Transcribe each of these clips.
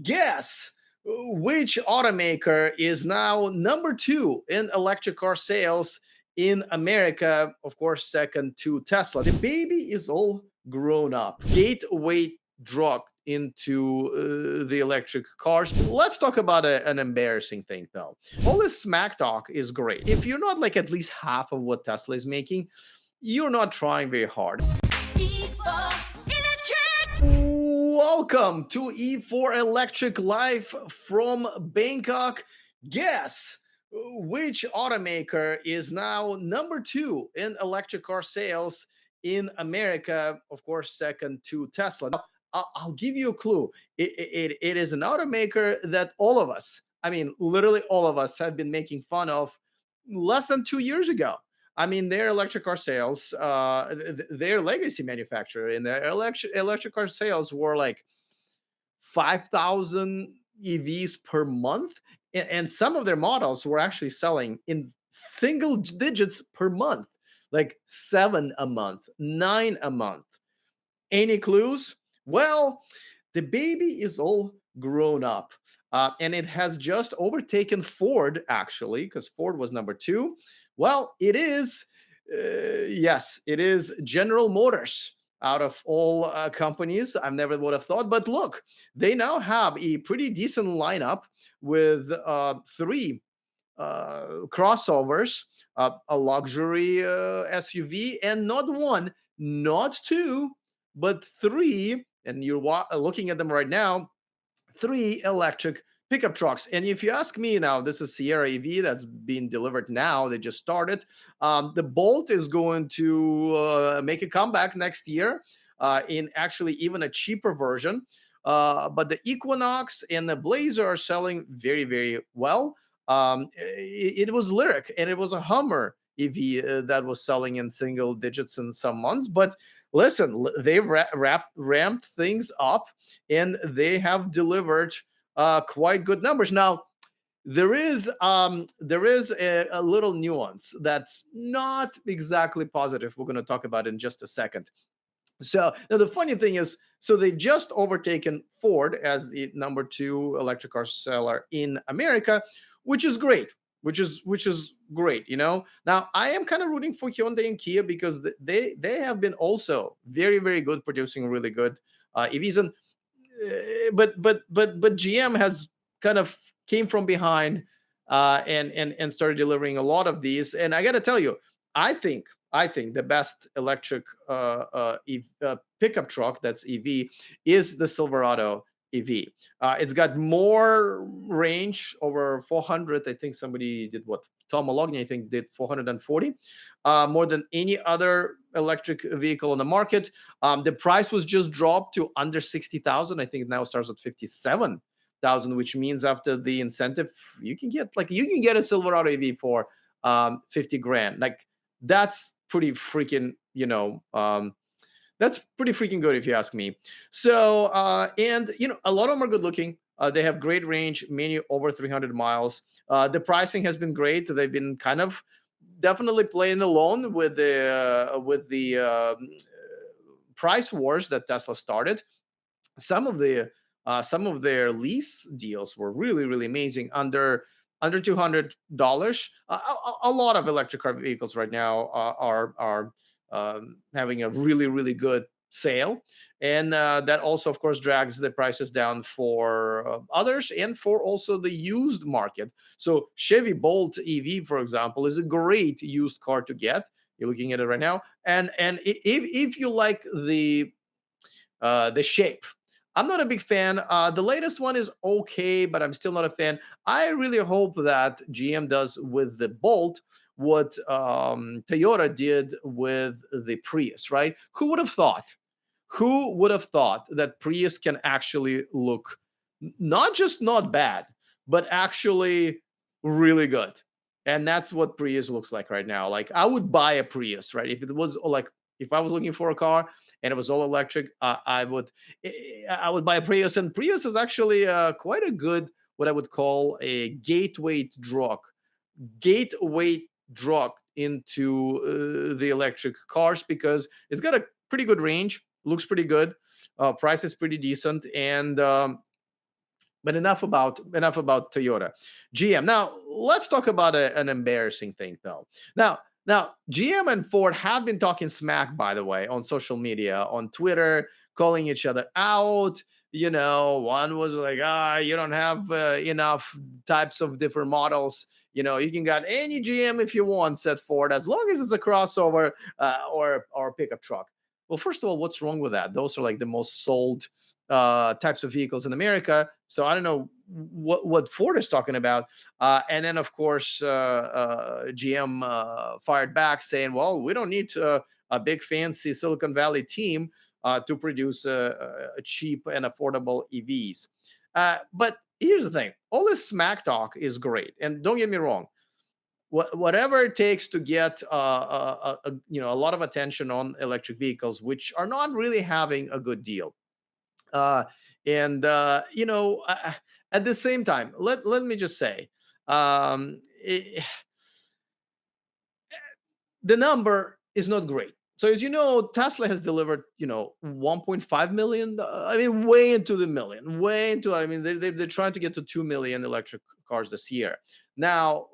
Guess which automaker is now number two in electric car sales in America? Of course, second to Tesla. The baby is all grown up. Gateway drug into the electric cars. Let's talk about an embarrassing thing though. All this smack talk is great. If you're not like at least half of what Tesla is making, you're not trying very hard. Welcome to E4 Electric Live from Bangkok. Guess which automaker is now number two in electric car sales in America? Of course, second to Tesla. Now, I'll give you a clue. It is an automaker that all of us, I mean, literally all of us, have been making fun of less than 2 years ago. I mean, their electric car sales, their legacy manufacturer in their electric car sales were like 5,000 EVs per month. And some of their models were actually selling in single digits per month, like seven a month, nine a month. Any clues? Well, the baby is all grown up. And it has just overtaken Ford, actually, because Ford was number two. Well, it is, yes, it is General Motors out of all companies. I never would have thought. But look, they now have a pretty decent lineup with three crossovers, a luxury SUV, and not one, not two, but three. And you're looking at them right now, three electric pickup trucks. And if you ask me now, this is Sierra EV that's being delivered now. They just started. The Bolt is going to make a comeback next year in actually even a cheaper version. But the Equinox and the Blazer are selling very, very well. It was Lyric and it was a Hummer EV that was selling in single digits in some months. But listen, they've ramped things up and they have delivered quite good numbers. Now, there is a little nuance that's not exactly positive. We're going to talk about in just a second. So now the funny thing is, so they've just overtaken Ford as the number two electric car seller in America, which is great. Which is great, you know. Now I am kind of rooting for Hyundai and Kia because they have been also very very good producing really good EVs, and but GM has kind of came from behind and started delivering a lot of these. And I got to tell you, I think the best electric pickup truck that's EV is the Silverado EV. It's got more range, over 400. I think somebody did what Tom Malogny, I think, did 440, more than any other electric vehicle on the market. The price was just dropped to under 60,000. I think it now starts at 57,000, which means after the incentive, you can get a Silverado EV for 50 grand. Like that's pretty freaking, that's pretty freaking good if you ask me. So, and a lot of them are good looking. They have great range, many over 300 miles. The pricing has been great. They've been kind of definitely playing alone with the price wars that Tesla started. Some of some of their lease deals were really really amazing, under $200. A lot of electric car vehicles right now are having a really really good sale, and that also of course drags the prices down for others and for also the used market. So Chevy Bolt EV, for example, is a great used car to get. You're looking at it right now, and if you like the shape. I'm not a big fan. The latest one is okay, but I'm still not a fan. I really hope that GM does with the Bolt what Toyota did with the Prius, right? Who would have thought? Who would have thought that Prius can actually look not just not bad, but actually really good? And that's what Prius looks like right now. Like I would buy a Prius, right? If it was like if I was looking for a car and it was all electric, I would buy a Prius. And Prius is actually quite a good, what I would call a gateway drug into the electric cars, because it's got a pretty good range, looks pretty good, price is pretty decent, and But enough about Toyota. GM. Now let's talk about an embarrassing thing though. Now GM and Ford have been talking smack, by the way, on social media, on Twitter, calling each other out. One was like, you don't have enough types of different models. You can get any GM if you want, said Ford, as long as it's a crossover or a pickup truck. Well, first of all, what's wrong with that? Those are like the most sold types of vehicles in America. So I don't know what Ford is talking about. And then, of course, GM fired back saying, well, we don't need a big fancy Silicon Valley team to produce cheap and affordable EVs. But here's the thing, all this smack talk is great. And don't get me wrong, whatever it takes to get a lot of attention on electric vehicles, which are not really having a good deal. uh, and at the same time, let me just say, the number is not great. So as you know, Tesla has delivered 1.5 million. I mean, way into the million, way into. I mean, they're trying to get to 2 million electric cars this year. Now,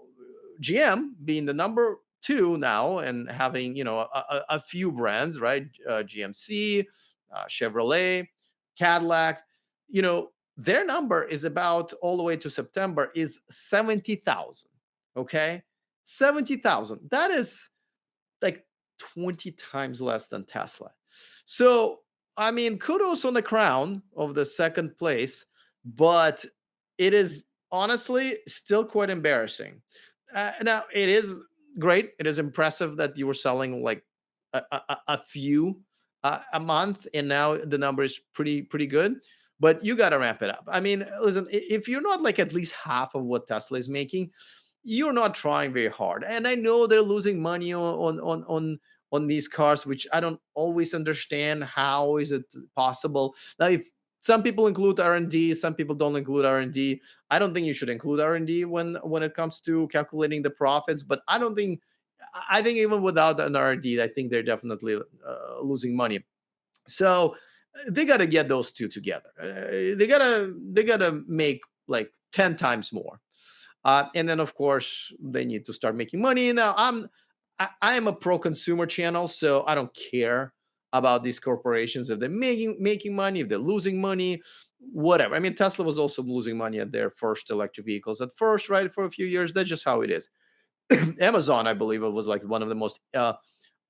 GM being the number two now and having a few brands, right? GMC, Chevrolet, Cadillac. Their number is about all the way to September is 70,000. Okay, 70,000. That is like 20 times less than Tesla. So, I mean, kudos on the crown of the second place, but it is honestly still quite embarrassing. Now, it is great. It is impressive that you were selling like a few a month, and now the number is pretty good. But you got to ramp it up. I mean, listen, if you're not like at least half of what Tesla is making, you're not trying very hard. And I know they're losing money on these cars, which I don't always understand. How is it possible? Now, if some people include R&D, some people don't include R&D. I don't think you should include R&D when it comes to calculating the profits. But I think even without an R&D, I think they're definitely losing money. So they got to get those two together. They gotta make like 10 times more. And then, of course, they need to start making money. Now, I am a pro consumer channel, so I don't care about these corporations if they're making money, if they're losing money, whatever. I mean, Tesla was also losing money at their first electric vehicles at first, right, for a few years. That's just how it is. Amazon, I believe, it was like one of the most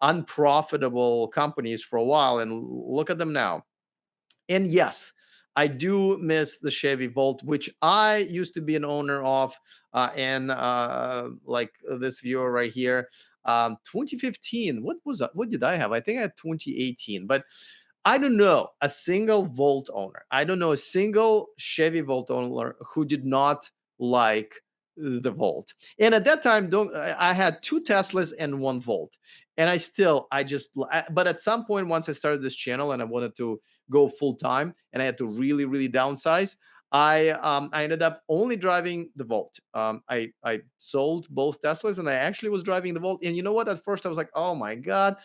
unprofitable companies for a while, and look at them now. And yes, I do miss the Chevy Volt, which I used to be an owner of. And like this viewer right here, 2015. What was that? What did I have? I think I had 2018. But I don't know a single Volt owner. I don't know a single Chevy Volt owner who did not like the Volt. And at that time, don't I had two Teslas and one Volt. And but at some point, once I started this channel and I wanted to go full time and I had to really, really downsize, I ended up only driving the Volt. I sold both Teslas and I actually was driving the Volt. And you know what? At first I was like, oh my God,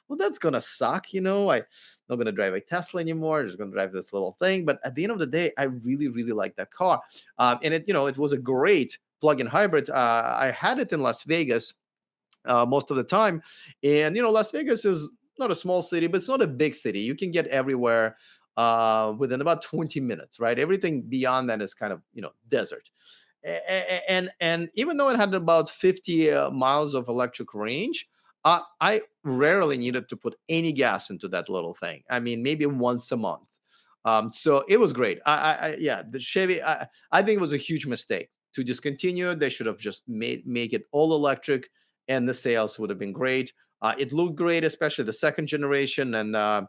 well, that's gonna suck. I'm not gonna drive a Tesla anymore. I'm just gonna drive this little thing. But at the end of the day, I really, really like that car. And it was a great plug-in hybrid. I had it in Las Vegas most of the time. And Las Vegas is not a small city, but it's not a big city. You can get everywhere within about 20 minutes, right? Everything beyond that is kind of desert. And even though it had about 50 miles of electric range, I rarely needed to put any gas into that little thing. I mean, maybe once a month. So it was great. Yeah, the Chevy. I think it was a huge mistake to discontinue. They should have just make it all electric, and the sales would have been great. It looked great, especially the second generation, and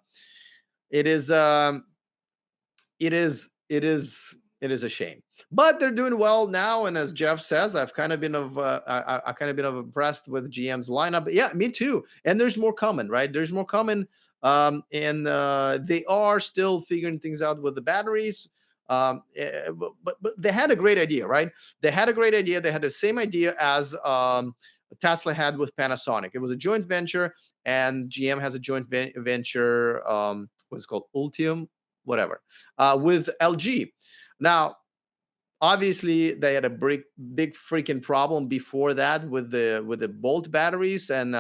it is it is a shame, but they're doing well now. And as Jeff says, I've kind of been I kind of been of impressed with GM's lineup. Yeah, me too. And there's more coming, right? There's more coming. And they are still figuring things out with the batteries. But they had a great idea, right? They had a great idea. They had the same idea as Tesla had with Panasonic. It was a joint venture, and GM has a joint venture. What's it called? Ultium, whatever, with LG. Now, Obviously, they had a big freaking problem before that with the Bolt batteries, and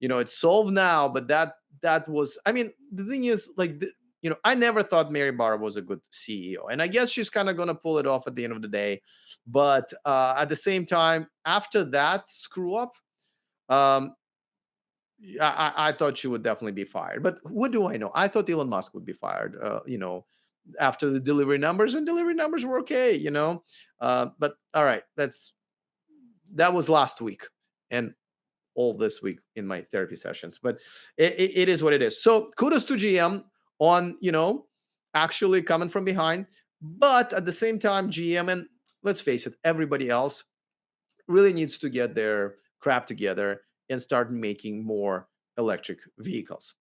it's solved now. But that was, I mean, the thing is, like, I never thought Mary Barra was a good CEO, and I guess she's kind of gonna pull it off at the end of the day. But at the same time, after that screw up, um, I thought she would definitely be fired. But what do I know? I thought Elon Musk would be fired. After the delivery numbers, and delivery numbers were okay. But all right, that was last week, and all this week in my therapy sessions. But it is what it is. So kudos to GM on actually coming from behind, but at the same time, GM, and let's face it, everybody else really needs to get their crap together and start making more electric vehicles.